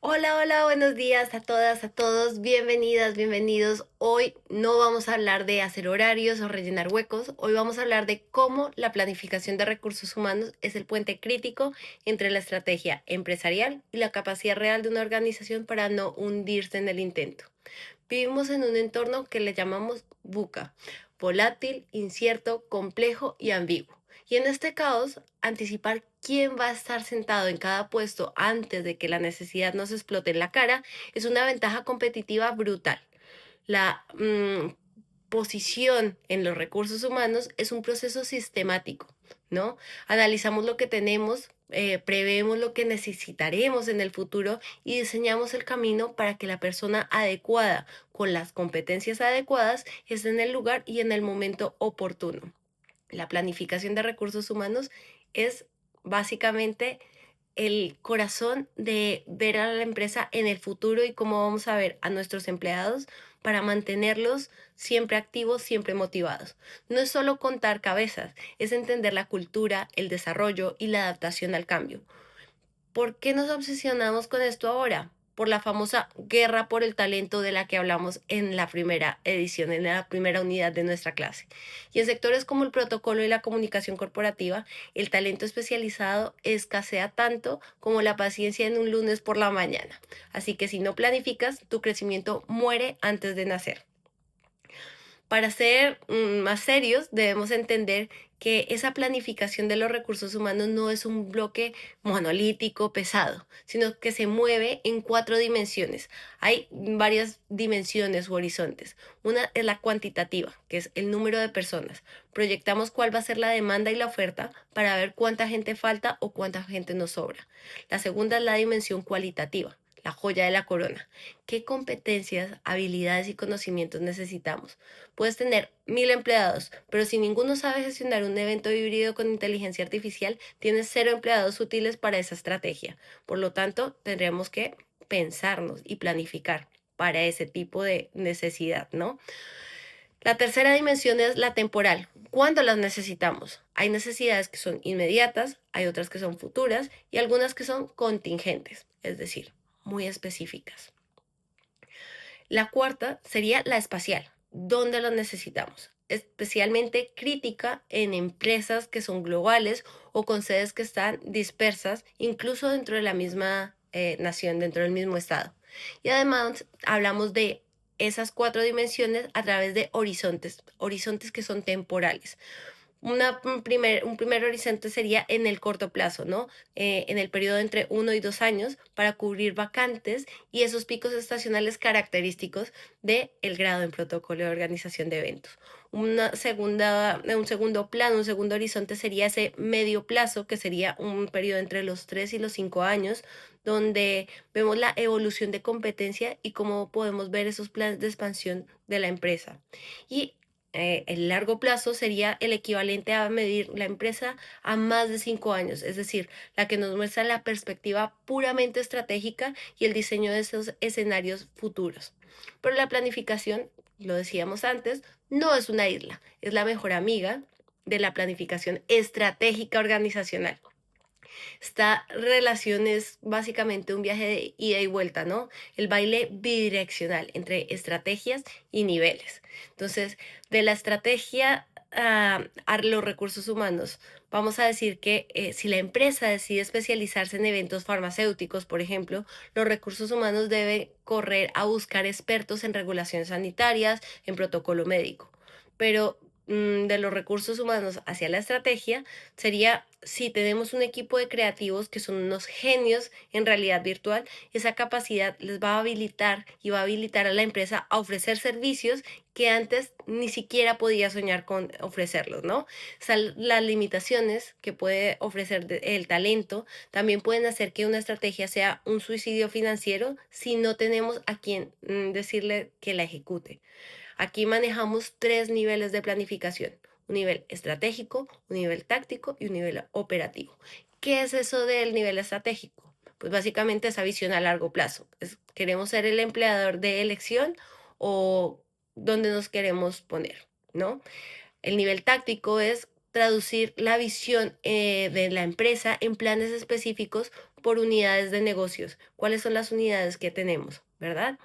Hola, hola, buenos días a todas, a todos, bienvenidas, bienvenidos. Hoy no vamos a hablar de hacer horarios o rellenar huecos, hoy vamos a hablar de cómo la planificación de recursos humanos es el puente crítico entre la estrategia empresarial y la capacidad real de una organización para no hundirse en el intento. Vivimos en un entorno que le llamamos VUCA, volátil, incierto, complejo y ambiguo. Y en este caos, anticipar quién va a estar sentado en cada puesto antes de que la necesidad nos explote en la cara es una ventaja competitiva brutal. La posición en los recursos humanos es un proceso sistemático, ¿no? Analizamos lo que tenemos, preveemos lo que necesitaremos en el futuro y diseñamos el camino para que la persona adecuada, con las competencias adecuadas, esté en el lugar y en el momento oportuno. La planificación de recursos humanos es básicamente el corazón de ver a la empresa en el futuro y cómo vamos a ver a nuestros empleados para mantenerlos siempre activos, siempre motivados. No es solo contar cabezas, es entender la cultura, el desarrollo y la adaptación al cambio. ¿Por qué nos obsesionamos con esto ahora? Por la famosa guerra por el talento de la que hablamos en la primera edición, en la primera unidad de nuestra clase. Y en sectores como el protocolo y la comunicación corporativa, el talento especializado escasea tanto como la paciencia en un lunes por la mañana. Así que si no planificas, tu crecimiento muere antes de nacer. Para ser más serios, debemos entender que esa planificación de los recursos humanos no es un bloque monolítico, pesado, sino que se mueve en cuatro dimensiones. Hay varias dimensiones u horizontes. Una es la cuantitativa, que es el número de personas. Proyectamos cuál va a ser la demanda y la oferta para ver cuánta gente falta o cuánta gente nos sobra. La segunda es la dimensión cualitativa, la joya de la corona. ¿Qué competencias, habilidades y conocimientos necesitamos? Puedes tener 1000 empleados, pero si ninguno sabe gestionar un evento híbrido con inteligencia artificial, tienes 0 empleados útiles para esa estrategia. Por lo tanto, tendríamos que pensarnos y planificar para ese tipo de necesidad, ¿no? La tercera dimensión es la temporal. ¿Cuándo las necesitamos? Hay necesidades que son inmediatas, hay otras que son futuras y algunas que son contingentes, es decir, muy específicas. La cuarta sería la espacial. ¿Dónde lo necesitamos? Especialmente crítica en empresas que son globales o con sedes que están dispersas, incluso dentro de la misma nación, dentro del mismo estado. Y además hablamos de esas cuatro dimensiones a través de horizontes, horizontes que son temporales. Un primer horizonte sería en el corto plazo, ¿no? En el periodo entre 1 y 2 años para cubrir vacantes y esos picos estacionales característicos del grado en protocolo de organización de eventos. Un segundo plano, un segundo horizonte sería ese medio plazo, que sería un periodo entre los 3 y los 5 años, donde vemos la evolución de competencia y cómo podemos ver esos planes de expansión de la empresa. Y el largo plazo sería el equivalente a medir la empresa a más de 5 años, es decir, la que nos muestra la perspectiva puramente estratégica y el diseño de esos escenarios futuros. Pero la planificación, lo decíamos antes, no es una isla, es la mejor amiga de la planificación estratégica organizacional. Esta relación es básicamente un viaje de ida y vuelta, ¿no? El baile bidireccional entre estrategias y niveles. Entonces, de la estrategia a los recursos humanos, vamos a decir que si la empresa decide especializarse en eventos farmacéuticos, por ejemplo, los recursos humanos deben correr a buscar expertos en regulaciones sanitarias, en protocolo médico. Pero de los recursos humanos hacia la estrategia sería, si tenemos un equipo de creativos que son unos genios en realidad virtual, esa capacidad les va a habilitar y va a habilitar a la empresa a ofrecer servicios que antes ni siquiera podía soñar con ofrecerlos, ¿no? O sea, las limitaciones que puede ofrecer el talento también pueden hacer que una estrategia sea un suicidio financiero si no tenemos a quien decirle que la ejecute. Aquí manejamos tres niveles de planificación: un nivel estratégico, un nivel táctico y un nivel operativo. ¿Qué es eso del nivel estratégico? Pues básicamente esa visión a largo plazo. ¿Queremos ser el empleador de elección o dónde nos queremos poner? ¿No? El nivel táctico es traducir la visión de la empresa en planes específicos por unidades de negocios. ¿Cuáles son las unidades que tenemos? ¿Verdad?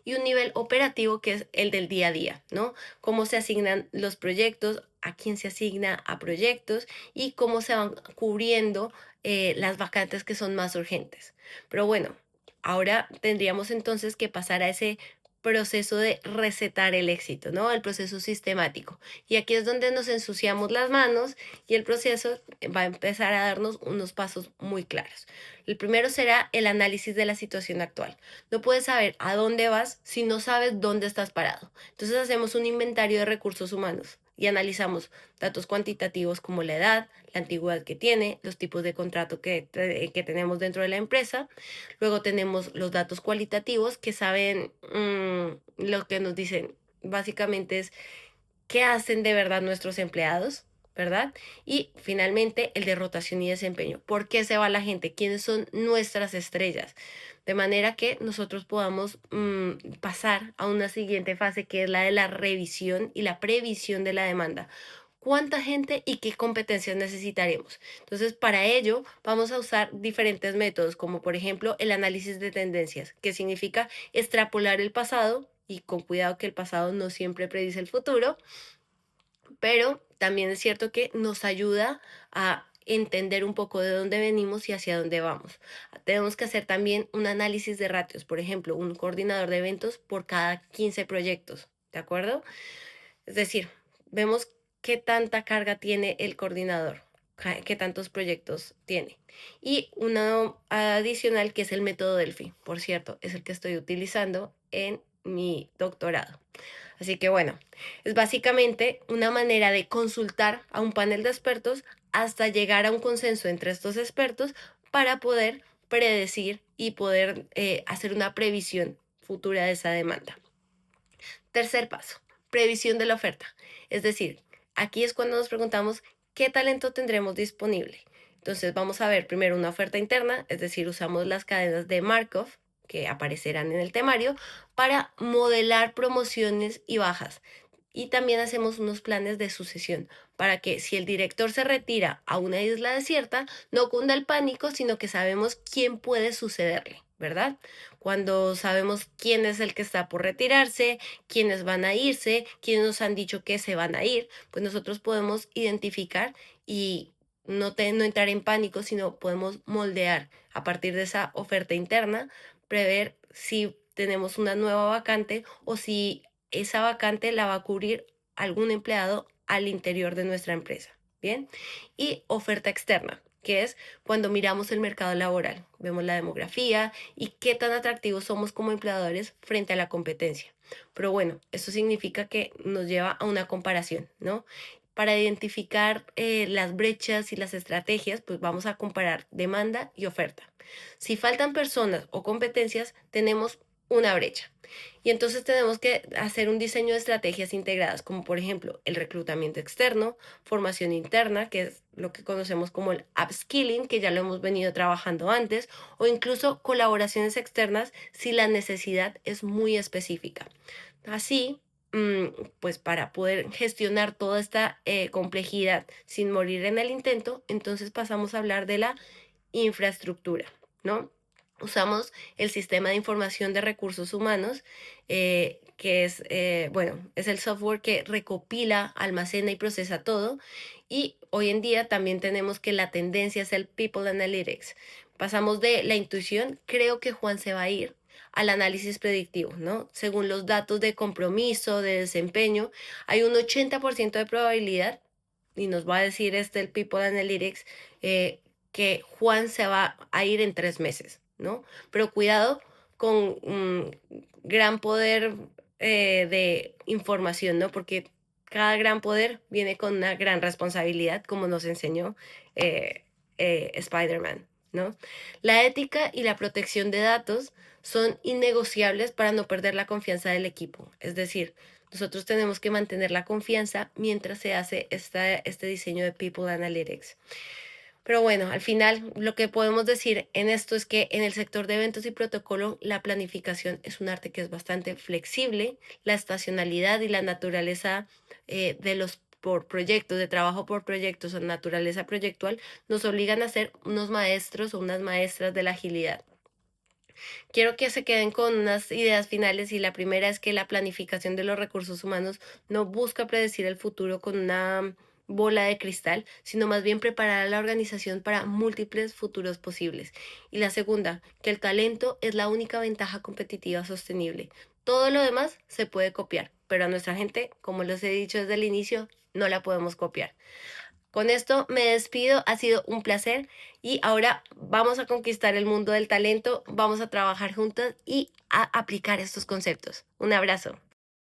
Y un nivel operativo que es el del día a día, ¿no? Cómo se asignan los proyectos, a quién se asigna a proyectos y cómo se van cubriendo las vacantes que son más urgentes. Pero bueno, ahora tendríamos entonces que pasar a ese proceso de recetar el éxito, ¿no? El proceso sistemático. Y aquí es donde nos ensuciamos las manos y el proceso va a empezar a darnos unos pasos muy claros. El primero será el análisis de la situación actual. No puedes saber a dónde vas si no sabes dónde estás parado. Entonces hacemos un inventario de recursos humanos y analizamos datos cuantitativos como la edad, la antigüedad que tiene, los tipos de contrato que tenemos dentro de la empresa. Luego tenemos los datos cualitativos que saben lo que nos dicen. Básicamente es qué hacen de verdad nuestros empleados, ¿verdad? Y finalmente el de rotación y desempeño. ¿Por qué se va la gente? ¿Quiénes son nuestras estrellas? De manera que nosotros podamos pasar a una siguiente fase que es la de la revisión y la previsión de la demanda. ¿Cuánta gente y qué competencias necesitaremos? Entonces, para ello vamos a usar diferentes métodos, como por ejemplo el análisis de tendencias, que significa extrapolar el pasado, y con cuidado que el pasado no siempre predice el futuro, pero también es cierto que nos ayuda a entender un poco de dónde venimos y hacia dónde vamos. Tenemos que hacer también un análisis de ratios, por ejemplo, un coordinador de eventos por cada 15 proyectos, ¿de acuerdo? Es decir, vemos qué tanta carga tiene el coordinador, qué tantos proyectos tiene. Y uno adicional que es el método Delphi, por cierto, es el que estoy utilizando en mi doctorado. Así que bueno, es básicamente una manera de consultar a un panel de expertos hasta llegar a un consenso entre estos expertos para poder predecir y poder hacer una previsión futura de esa demanda. Tercer paso, previsión de la oferta. Es decir, aquí es cuando nos preguntamos qué talento tendremos disponible. Entonces vamos a ver primero una oferta interna, es decir, usamos las cadenas de Markov que aparecerán en el temario para modelar promociones y bajas. Y también hacemos unos planes de sucesión para que si el director se retira a una isla desierta, no cunda el pánico, sino que sabemos quién puede sucederle, ¿verdad? Cuando sabemos quién es el que está por retirarse, quiénes van a irse, quiénes nos han dicho que se van a ir, pues nosotros podemos identificar y no entrar en pánico, sino podemos moldear a partir de esa oferta interna, prever si tenemos una nueva vacante o si esa vacante la va a cubrir algún empleado al interior de nuestra empresa. Bien, y oferta externa, que es cuando miramos el mercado laboral, vemos la demografía y qué tan atractivos somos como empleadores frente a la competencia. Pero bueno, eso significa que nos lleva a una comparación, ¿no? Para identificar las brechas y las estrategias, pues vamos a comparar demanda y oferta. Si faltan personas o competencias, tenemos una brecha. Y entonces tenemos que hacer un diseño de estrategias integradas, como por ejemplo el reclutamiento externo, formación interna, que es lo que conocemos como el upskilling, que ya lo hemos venido trabajando antes, o incluso colaboraciones externas si la necesidad es muy específica. Así, pues para poder gestionar toda esta complejidad sin morir en el intento, entonces pasamos a hablar de la infraestructura, ¿no? Usamos el sistema de información de recursos humanos, que es, bueno, es el software que recopila, almacena y procesa todo. Y hoy en día también tenemos que la tendencia es el People Analytics. Pasamos de la intuición, creo que Juan se va a ir, al análisis predictivo, ¿no? Según los datos de compromiso, de desempeño, hay un 80% de probabilidad, y nos va a decir el People Analytics, que Juan se va a ir en 3 meses, ¿no? Pero cuidado con gran poder de información, ¿no? Porque cada gran poder viene con una gran responsabilidad, como nos enseñó Spider-Man, ¿no? La ética y la protección de datos son innegociables para no perder la confianza del equipo. Es decir, nosotros tenemos que mantener la confianza mientras se hace este diseño de People Analytics. Pero bueno, al final lo que podemos decir en esto es que en el sector de eventos y protocolo la planificación es un arte que es bastante flexible, la estacionalidad y la naturaleza de los por proyectos, de trabajo por proyectos o naturaleza proyectual, nos obligan a ser unos maestros o unas maestras de la agilidad. Quiero que se queden con unas ideas finales y la primera es que la planificación de los recursos humanos no busca predecir el futuro con una bola de cristal, sino más bien preparar a la organización para múltiples futuros posibles. Y la segunda, que el talento es la única ventaja competitiva sostenible. Todo lo demás se puede copiar, pero a nuestra gente, como les he dicho desde el inicio, no la podemos copiar. Con esto me despido, ha sido un placer y ahora vamos a conquistar el mundo del talento, vamos a trabajar juntos y a aplicar estos conceptos. Un abrazo.